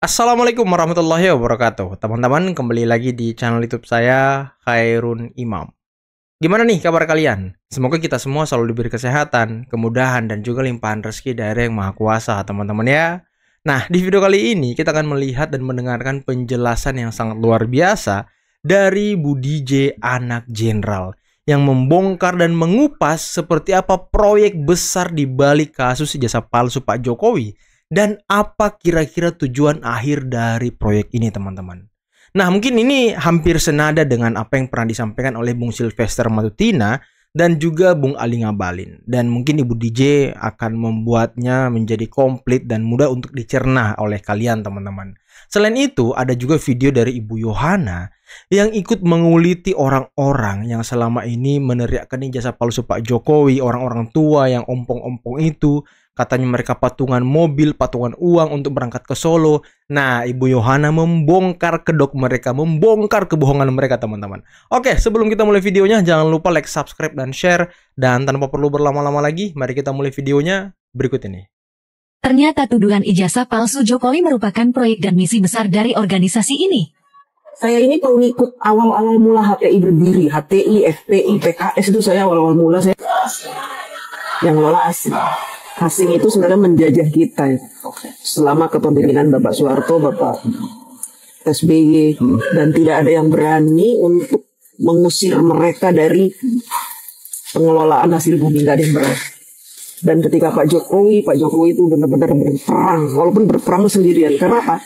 Assalamualaikum warahmatullahi wabarakatuh. Teman-teman, kembali lagi di channel YouTube saya, Khairun Imam. Gimana nih kabar kalian? Semoga kita semua selalu diberi kesehatan, kemudahan, dan juga limpahan rezeki dari Yang Maha Kuasa, teman-teman ya. Nah, di video kali ini kita akan melihat dan mendengarkan penjelasan yang sangat luar biasa dari Bu DJ Anak Jenderal yang membongkar dan mengupas seperti apa proyek besar di balik kasus ijazah palsu Pak Jokowi. Dan apa kira-kira tujuan akhir dari proyek ini, teman-teman? Nah, mungkin ini hampir senada dengan apa yang pernah disampaikan oleh Bung Sylvester Matutina dan juga Bung Ali Ngabalin. Dan mungkin Ibu DJ akan membuatnya menjadi komplit dan mudah untuk dicerna oleh kalian, teman-teman. Selain itu, ada juga video dari Ibu Yohana yang ikut menguliti orang-orang yang selama ini meneriakkan ijazah palsu Pak Jokowi, orang-orang tua yang ompong-ompong itu. Katanya mereka patungan mobil, patungan uang untuk berangkat ke Solo. Nah, Ibu Yohana membongkar kedok mereka, membongkar kebohongan mereka, teman-teman. Oke, sebelum kita mulai videonya, jangan lupa like, subscribe, dan share. Dan tanpa perlu berlama-lama lagi, mari kita mulai videonya berikut ini. Ternyata tuduhan ijazah palsu Jokowi merupakan proyek dan misi besar dari organisasi ini. Saya ini pengikut awal-awal mula HTI berdiri, HTI, FPI, PKS itu saya awal-awal mula saya yang ngelola asing. Asing itu sebenarnya menjajah kita ya. Selama kepemimpinan Bapak Soeharto, Bapak SBY, dan tidak ada yang berani untuk mengusir mereka dari pengelolaan hasil bumi, nggak ada yang berani. Dan ketika Pak Jokowi itu benar-benar berperang, walaupun berperang sendirian. Karena apa?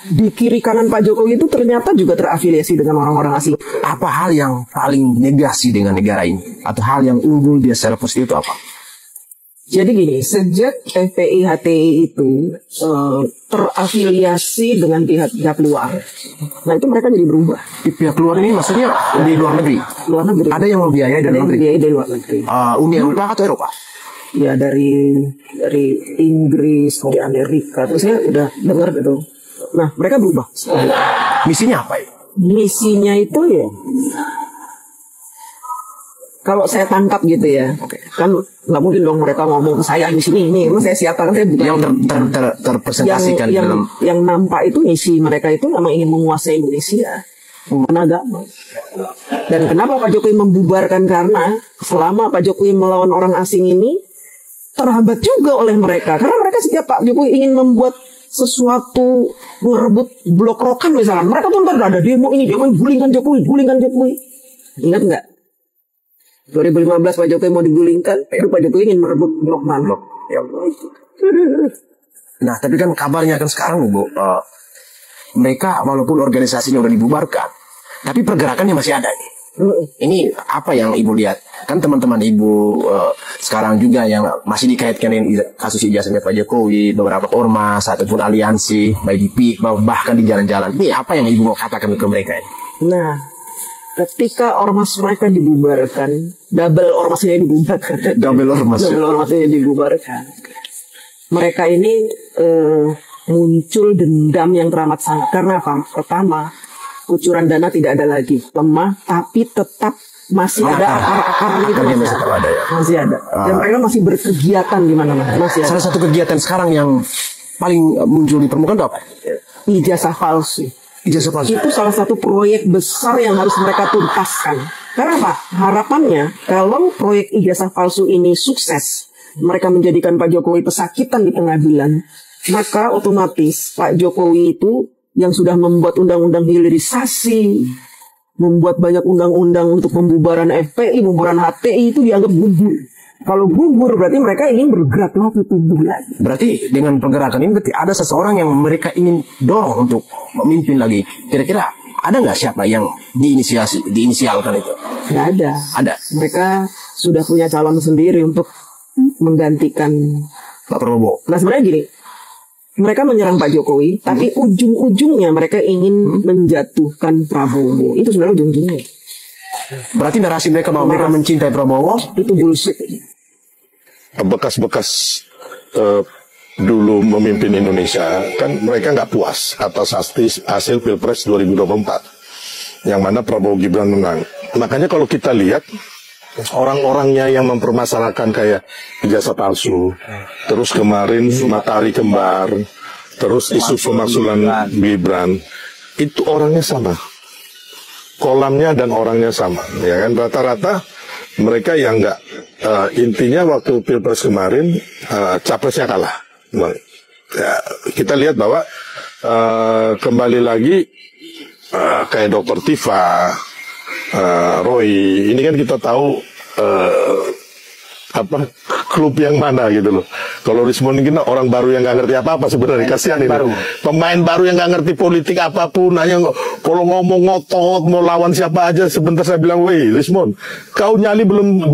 Di kiri kanan Pak Jokowi itu ternyata juga terafiliasi dengan orang-orang asing. Apa hal yang paling negasi dengan negara ini? Atau hal yang unggul dia secara positif itu apa? Jadi gini, sejak FPI HTI itu terafiliasi dengan pihak luar, nah itu mereka jadi berubah. Di pihak luar ini maksudnya di luar negeri? Luar negeri. Ada yang membiayai dari luar negeri? Membiayai dari luar negeri. Uni Eropa atau Eropa? Ya dari Inggris, dari Amerika. Terus saya udah dengar gitu. Nah mereka berubah. Misinya apa ya? Misinya itu ya, kalau saya tangkap gitu ya, kan nggak mungkin dong mereka ngomong saya di sini ini, emang saya siapa, kan saya bukan yang terpresentasikan yang nampak itu misi mereka itu memang ingin menguasai Indonesia, agama. Dan kenapa Pak Jokowi membubarkan, karena selama Pak Jokowi melawan orang asing ini terhambat juga oleh mereka, karena mereka setiap Pak Jokowi ingin membuat sesuatu, merebut blok rokan misalnya, mereka tuh ntar ada demo ini, demo gulingkan Jokowi. Ingat nggak? 2015 Pak Jokowi mau digulingkan, Pak Jokowi ingin merebut blok mana? Ya. Nah, tapi kan kabarnya kan sekarang, Bu, mereka walaupun organisasinya udah dibubarkan, tapi pergerakannya masih ada nih. Ini apa yang Ibu lihat? Kan teman-teman Ibu sekarang juga yang masih dikaitkan dengan kasus ijazahnya Pak Jokowi, beberapa ormas ataupun aliansi, baik di PIK, bahkan di jalan-jalan. Ini apa yang Ibu mau katakan ke mereka ini? Nah, ketika ormas mereka dibubarkan, double ormasnya dibubarkan, mereka ini muncul dendam yang teramat sangat. Karena apa? Pertama, kucuran dana tidak ada lagi, lemah, tapi tetap masih ada akar-akarnya itu masih ada. Dan mereka masih berkegiatan di mana-mana. Salah satu kegiatan sekarang yang paling muncul di permukaan itu apa? Ijazah palsu. Itu salah satu proyek besar yang harus mereka tuntaskan. Karena apa? Harapannya kalau proyek ijazah palsu ini sukses, mereka menjadikan Pak Jokowi pesakitan di pengadilan, maka otomatis Pak Jokowi itu yang sudah membuat undang-undang hilirisasi, membuat banyak undang-undang untuk pembubaran FPI, pembubaran HTI itu dianggap gugur. Kalau gugur berarti mereka ingin bergerak lagi, tumbuh lagi. Berarti dengan pergerakan ini berarti ada seseorang yang mereka ingin dorong untuk memimpin lagi. Kira-kira ada nggak siapa yang diinisialkan itu? Nggak ada. Ada. Mereka sudah punya calon sendiri untuk menggantikan Pak Prabowo. Nah sebenarnya gini, mereka menyerang Pak Jokowi, tapi ujung-ujungnya mereka ingin menjatuhkan Prabowo. Itu sebenarnya ujung-ujungnya. Berarti narasi mereka bahwa mereka mencintai Prabowo itu bullshit. Bekas-bekas dulu memimpin Indonesia kan mereka nggak puas atas hasil Pilpres 2024 yang mana Prabowo Gibran menang. Makanya kalau kita lihat orang-orangnya yang mempermasalahkan kayak ijazah palsu, terus kemarin matahari kembar, terus isu pemakzulan Gibran, itu orangnya sama, kolamnya dan orangnya sama, ya kan, rata-rata mereka yang nggak, intinya waktu Pilpres kemarin capresnya kalah, Bang. Ya, kita lihat bahwa kembali lagi kayak Dr. Tifa, Roy, ini kan kita tahu klub yang mana gitu loh. Kalau Rismond ini orang baru yang nggak ngerti apa-apa sebenarnya, kasihan ini. Pemain baru yang nggak ngerti politik apapun, hanya kalau ngomong ngotot mau lawan siapa aja, sebentar saya bilang, weh Rismond, kau nyali belum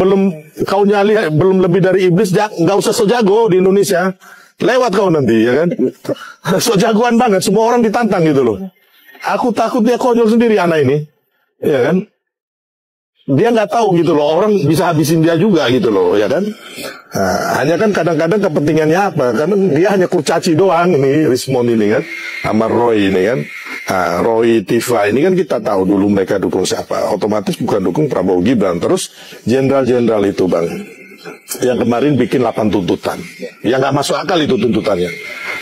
lebih dari iblis, nggak usah so jago di Indonesia, lewat kau nanti, ya kan? So jagoan banget, semua orang ditantang gitu loh. Aku takut dia konyol sendiri anak ini, ya kan? Dia nggak tahu gitu loh, orang bisa habisin dia juga gitu loh, ya kan? Nah, hanya kan kadang-kadang kepentingannya apa? Karena dia hanya kurcaci doang ini, Rismond ini kan, sama Roy ini kan. Nah, Roy, Tifa ini kan kita tahu dulu mereka dukung siapa, otomatis bukan dukung Prabowo Gibran. Terus jenderal-jenderal itu Bang, yang kemarin bikin 8 tuntutan, yang nggak masuk akal itu tuntutannya.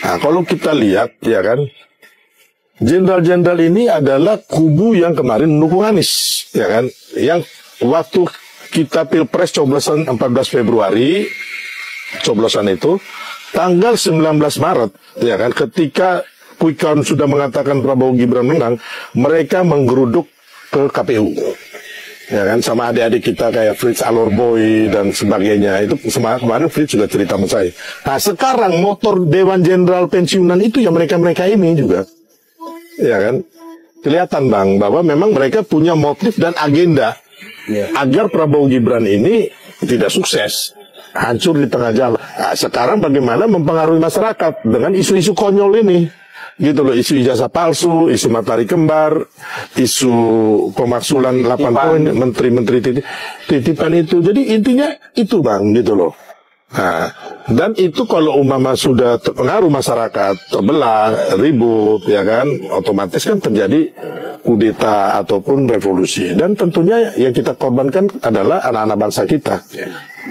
Nah, kalau kita lihat ya kan, jenderal-jenderal ini adalah kubu yang kemarin mendukung Anies, ya kan? Yang waktu kita Pilpres coblosan 14 Februari, coblosan itu tanggal 19 Maret, ya kan? Ketika quick count sudah mengatakan Prabowo Gibran menang, mereka menggeruduk ke KPU. Ya kan, sama adik-adik kita kayak Fritz Alorboy dan sebagainya. Itu kemarin Fritz juga cerita sama saya. Nah, sekarang motor Dewan Jenderal pensiunan itu ya mereka-mereka ini juga. Ya kan, kelihatan Bang bahwa memang mereka punya motif dan agenda agar Prabowo Gibran ini tidak sukses, hancur di tengah jalan. Nah, sekarang bagaimana mempengaruhi masyarakat dengan isu-isu konyol ini, gitu loh, isu ijazah palsu, isu matahari kembar, isu pemakzulan 8 poin, menteri-menteri titipan itu. Jadi intinya itu Bang, gitu loh. Nah, dan itu kalau umpama sudah terpengaruh masyarakat, terbelah, ribut, ya kan, otomatis kan terjadi kudeta ataupun revolusi. Dan tentunya yang kita korbankan adalah anak-anak bangsa kita,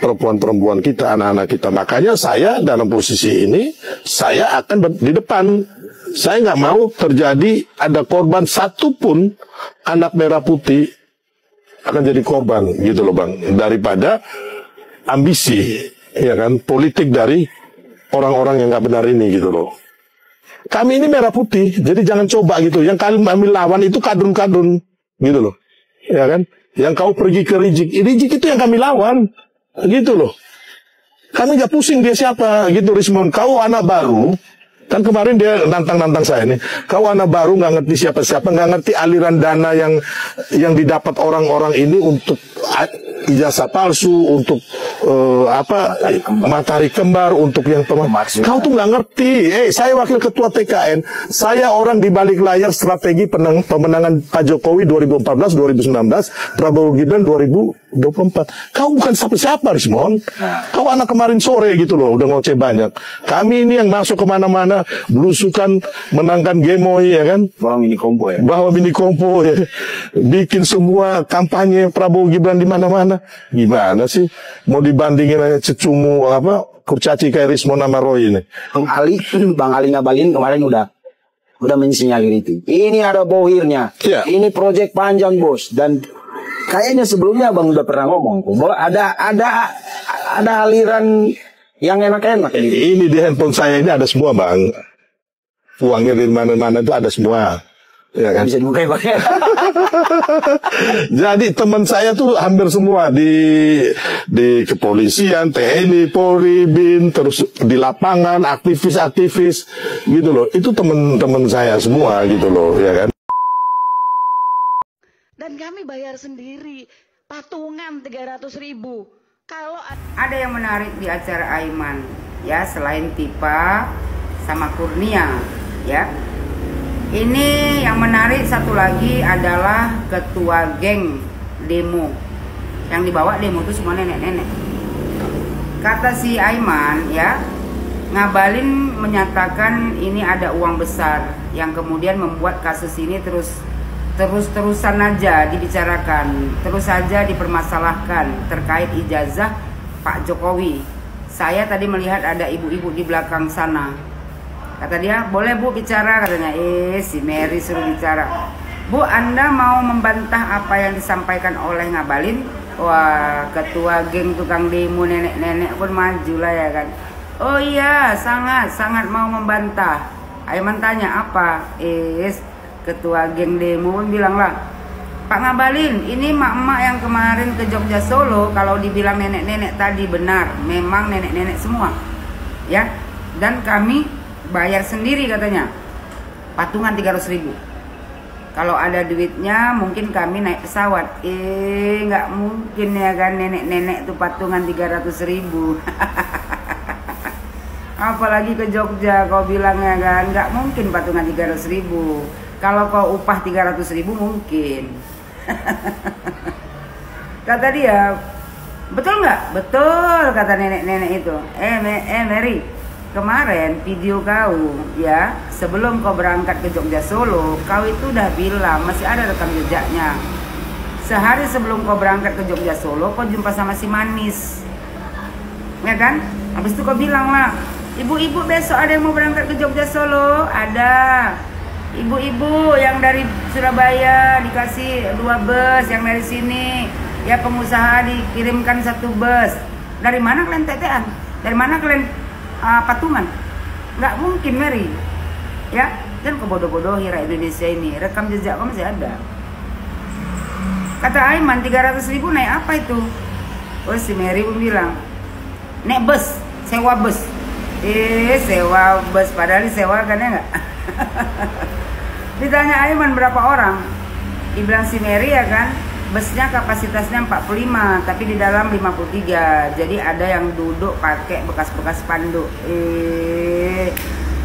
perempuan-perempuan kita, anak-anak kita. Makanya saya dalam posisi ini, saya akan di depan. Saya nggak mau terjadi ada korban satupun anak merah putih akan jadi korban, gitu loh Bang, daripada ambisi, ya kan, politik dari orang-orang yang nggak benar ini, gitu loh. Kami ini merah putih, jadi jangan coba gitu. Yang kami lawan itu kadrun-kadrun, gitu loh, ya kan. Yang kau pergi ke Rijik itu yang kami lawan, gitu loh. Kami nggak pusing dia siapa, gitu Rismond. Kau anak baru, kan kemarin dia nantang-nantang saya nih. Kau anak baru nggak ngerti siapa-siapa, nggak ngerti aliran dana yang didapat orang-orang ini untuk ijazah palsu, untuk matahari kembar, untuk yang kau tuh nggak ngerti. Saya wakil ketua TKN, saya orang di balik layar strategi pemenangan Pak Jokowi 2014-2019, Prabowo Gibran 2024. Kau bukan siapa-siapa Rismond. Kau anak kemarin sore gitu loh, udah ngoceh banyak. Kami ini yang masuk kemana-mana, belusukan, menangkan Gemoy, ya kan? Bawa mini kompo ya. Bikin semua kampanye Prabowo Gibran di mana-mana. Gimana sih? Mau dibandingin aja cecumu kurcaci kayak Rismond sama Roy ini. Bang Ali Ngabalin kemarin udah mensinyalir itu. Ini ada bohirnya. Yeah. Ini proyek panjang bos, dan kayaknya sebelumnya Bang udah pernah ngomong bahwa ada aliran yang enak-enak. Ini di handphone saya ini ada semua Bang. Uangnya dari mana-mana itu ada semua. Ya kan? Bisa dibuka ya Bang. Jadi teman saya tuh hampir semua di kepolisian, TNI, Polri, BIN, terus di lapangan, aktivis-aktivis gitu loh. Itu teman-teman saya semua gitu loh, ya kan. Dan kami bayar sendiri, patungan 300.000. Kalau ada yang menarik di acara Aiman, ya, selain Tipa sama Kurnia, ya. Ini yang menarik satu lagi adalah ketua geng demo. Yang dibawa demo itu semua nenek-nenek. Kata si Aiman, ya, Ngabalin menyatakan ini ada uang besar yang kemudian membuat kasus ini terus-terusan aja dibicarakan, terus saja dipermasalahkan terkait ijazah Pak Jokowi. Saya tadi melihat ada ibu-ibu di belakang sana. Kata dia, boleh Bu bicara, katanya. Si Mary suruh bicara. Bu, Anda mau membantah apa yang disampaikan oleh Ngabalin? Wah, ketua geng tukang demo nenek-nenek pun maju lah ya kan. Oh iya, sangat mau membantah. Aiman tanya apa? Ketua geng demo pun bilang lah, Pak Ngabalin, ini mak-mak yang kemarin ke Jogja Solo, kalau dibilang nenek-nenek tadi benar, memang nenek-nenek semua. Ya, dan kami bayar sendiri katanya. Patungan 300.000. Kalau ada duitnya mungkin kami naik pesawat. Nggak mungkin ya kan, nenek-nenek tuh patungan 300.000. Apalagi ke Jogja kau bilang ya kan, nggak mungkin patungan 300.000. Kalau kau upah 300.000 mungkin. Kata dia, betul nggak? Betul, kata nenek-nenek itu. Mary, kemarin video kau ya, sebelum kau berangkat ke Jogja Solo, kau itu udah bilang, masih ada rekam jejaknya. Sehari sebelum kau berangkat ke Jogja Solo, kau jumpa sama si Manis, ya kan? Habis itu kau bilang lah, ibu-ibu besok ada yang mau berangkat ke Jogja Solo? Ada. Ibu-ibu yang dari Surabaya dikasih 2 bus, yang dari sini ya pengusaha dikirimkan 1 bus. Dari mana kalian tetean? Dari mana kalian patungan? Nggak mungkin Mary, ya. Dan kebodoh-bodohi rakyat Indonesia ini. Rekam jejak kamu masih ada. Kata Aiman, 300.000 naik apa itu? Oh, si Mary pun bilang, naik bus, sewa bus. Sewa bus, padahal disewakan ya nggak? Ditanya Aiman berapa orang? Dibilang si Mary ya kan, busnya kapasitasnya 45, tapi di dalam 53. Jadi ada yang duduk pakai bekas-bekas spanduk.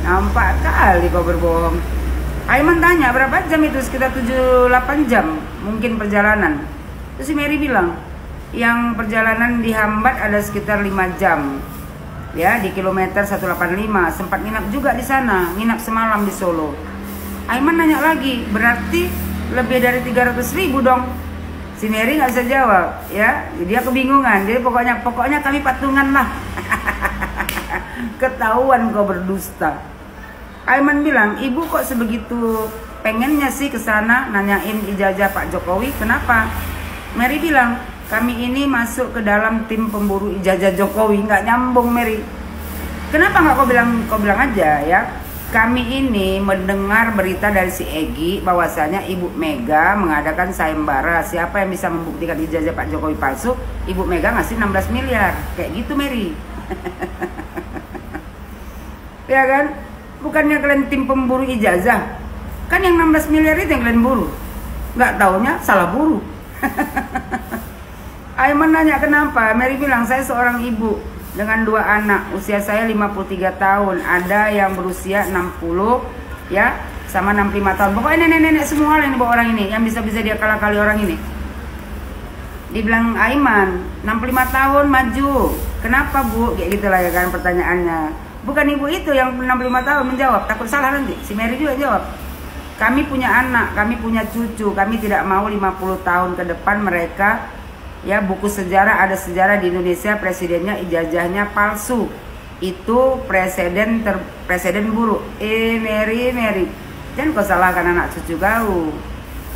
Nampak kali kau berbohong. Aiman tanya berapa jam itu? Sekitar 7-8 jam mungkin perjalanan. Terus si Mary bilang, yang perjalanan dihambat ada sekitar 5 jam. Ya, di kilometer 185. Sempat nginap juga di sana, nginap semalam di Solo. Aiman nanya lagi, berarti lebih dari 300.000 dong. Si Mary nggak bisa jawab, ya. Dia kebingungan. Jadi pokoknya kami patungan lah. Ketahuan kau berdusta. Aiman bilang, ibu kok sebegitu pengennya sih ke sana nanyain ijazah Pak Jokowi, kenapa? Mary bilang, kami ini masuk ke dalam tim pemburu ijazah Jokowi. Nggak nyambung Mary. Kenapa nggak kau bilang aja ya? Kami ini mendengar berita dari si Egy bahwasanya Ibu Mega mengadakan sayembara. Siapa yang bisa membuktikan ijazah Pak Jokowi palsu? Ibu Mega ngasih 16 miliar. Kayak gitu Mary. Ya kan? Bukannya kalian tim pemburu ijazah? Kan yang 16 miliar itu yang kalian buru. Nggak taunya salah buru. Aiman nanya kenapa? Mary bilang, saya seorang ibu dengan 2 anak, usia saya 53 tahun, ada yang berusia 60 ya, sama 65 tahun. Pokoknya nenek-nenek semua yang dibawa orang ini, yang bisa-bisa dia kalah-kali orang ini. Dibilang Aiman, 65 tahun maju. Kenapa Bu? Kayak gitulah ya kan pertanyaannya. Bukan ibu itu yang 65 tahun menjawab, takut salah nanti. Si Mary juga jawab, kami punya anak, kami punya cucu, kami tidak mau 50 tahun ke depan mereka ya buku sejarah, ada sejarah di Indonesia presidennya ijazahnya palsu. Itu presiden buruk. Mary, jangan kau salahkan anak cucu kau.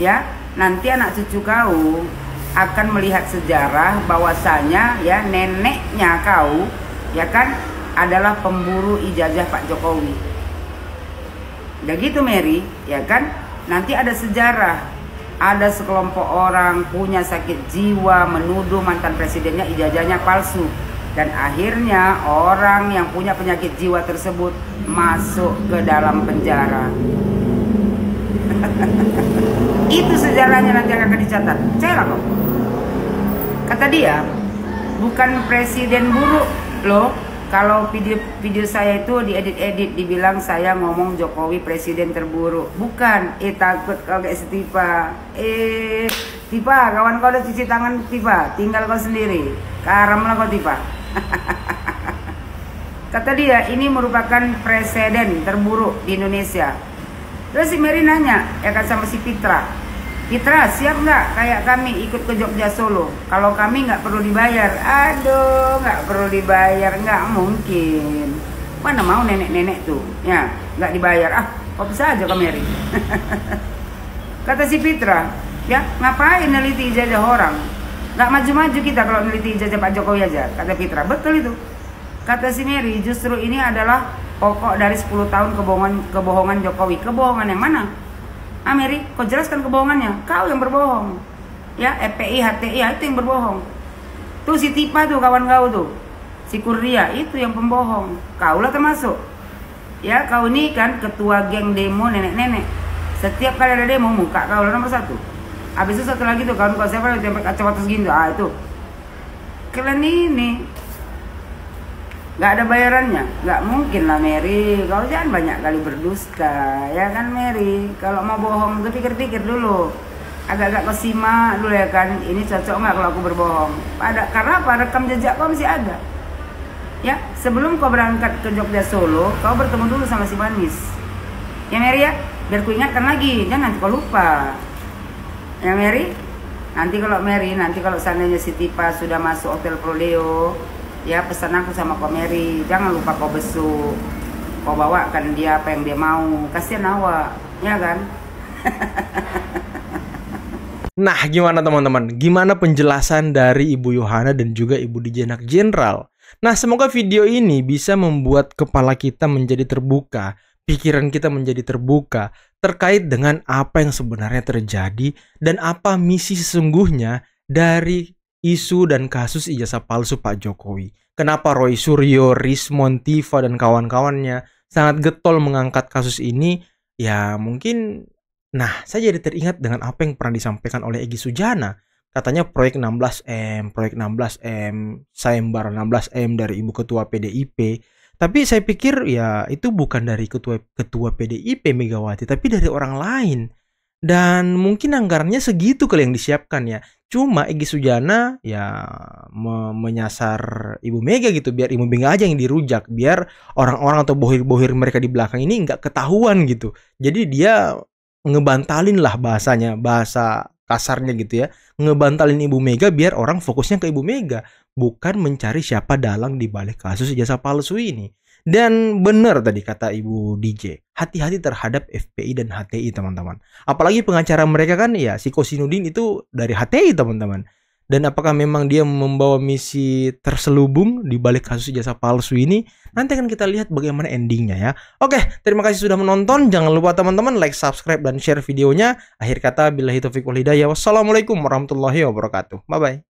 Ya, nanti anak cucu kau akan melihat sejarah bahwasanya ya neneknya kau ya kan adalah pemburu ijazah Pak Jokowi. Udah gitu Mary, ya kan? Nanti ada sejarah. Ada sekelompok orang punya sakit jiwa menuduh mantan presidennya ijazahnya palsu. Dan akhirnya orang yang punya penyakit jiwa tersebut masuk ke dalam penjara. Itu sejarahnya nanti akan dicatat. Percayalah kok. Kata dia, bukan presiden buruk loh. Kalau video saya itu diedit-edit dibilang saya ngomong Jokowi presiden terburuk. Bukan, takut kau kayak si Tifa. Tifa, kawan kau udah cuci tangan Tifa, tinggal kau sendiri. Karam lah kau Tifa. Kata dia, ini merupakan presiden terburuk di Indonesia. Terus si Mary nanya, ya kan sama si Pitra. Pitra, siap nggak kayak kami ikut ke Jogja Solo? Kalau kami nggak perlu dibayar. Aduh, nggak perlu dibayar, nggak mungkin. Mana mau nenek-nenek tuh, ya nggak dibayar. Kok bisa aja ke Mary? Kata si Fitra, ya ngapain neliti ijazah orang? Nggak maju-maju kita kalau neliti ijazah Pak Jokowi aja. Kata Fitra, betul itu. Kata si Mary, justru ini adalah pokok dari 10 tahun kebohongan Jokowi. Kebohongan yang mana? Mary, kau jelaskan kebohongannya. Kau yang berbohong. Ya, FPI, HTI, itu yang berbohong. Tuh si Tipa tuh kawan kau tuh. Si Kurnia itu yang pembohong. Kaulah termasuk. Ya, kau ini kan ketua geng demo nenek-nenek. Setiap kali ada demo muka kau nomor 1. Habis itu satu lagi tuh kawan kau siapa yang tempat kacamata segini tuh. Itu. Kalian ini nggak ada bayarannya. Nggak mungkin lah Mary. Kau jangan banyak kali berdusta. Ya kan Mary. Kalau mau bohong tuh pikir-pikir dulu. Agak-agak kau simak dulu ya kan. Ini cocok nggak kalau aku berbohong? Karena apa? Rekam jejak kau masih ada. Ya, sebelum kau berangkat ke Jogja Solo, kau bertemu dulu sama si Manis. Ya Mary ya, biar ku ingatkan lagi, jangan nanti kau lupa. Ya Mary, nanti kalau seandainya si Tipa sudah masuk Hotel Prodeo, ya pesan aku sama kau Mary, jangan lupa kau besuk. Kau bawakan dia apa yang dia mau, kasihan awak, ya kan? Nah, gimana teman-teman? Gimana penjelasan dari Ibu Yohana dan juga Ibu Dijenak Jenderal? Nah, semoga video ini bisa membuat kepala kita menjadi terbuka, pikiran kita menjadi terbuka terkait dengan apa yang sebenarnya terjadi dan apa misi sesungguhnya dari isu dan kasus ijazah palsu Pak Jokowi. Kenapa Roy Suryo, Rismon, Tifa, dan kawan-kawannya sangat getol mengangkat kasus ini? Ya mungkin, saya jadi teringat dengan apa yang pernah disampaikan oleh Egy Sujana. Katanya proyek 16M, sayembara 16M dari Ibu Ketua PDIP. Tapi saya pikir ya itu bukan dari Ketua PDIP Megawati, tapi dari orang lain. Dan mungkin anggarannya segitu kali yang disiapkan ya. Cuma Egy Sujana ya menyasar Ibu Mega gitu, biar Ibu Mega aja yang dirujak, biar orang-orang atau bohir-bohir mereka di belakang ini nggak ketahuan gitu. Jadi dia ngebantalin lah bahasanya, bahasa kasarnya gitu ya, ngebantalin Ibu Mega biar orang fokusnya ke Ibu Mega, bukan mencari siapa dalang di balik kasus ijazah palsu ini. Dan benar tadi kata Ibu DJ, hati-hati terhadap FPI dan HTI teman-teman. Apalagi pengacara mereka kan ya si Kosinudin itu dari HTI teman-teman. Dan apakah memang dia membawa misi terselubung di balik kasus ijazah palsu ini? Nanti akan kita lihat bagaimana endingnya ya. Oke, terima kasih sudah menonton. Jangan lupa teman-teman like, subscribe, dan share videonya. Akhir kata, billahi taufiq wal hidayah. Wassalamualaikum warahmatullahi wabarakatuh. Bye-bye.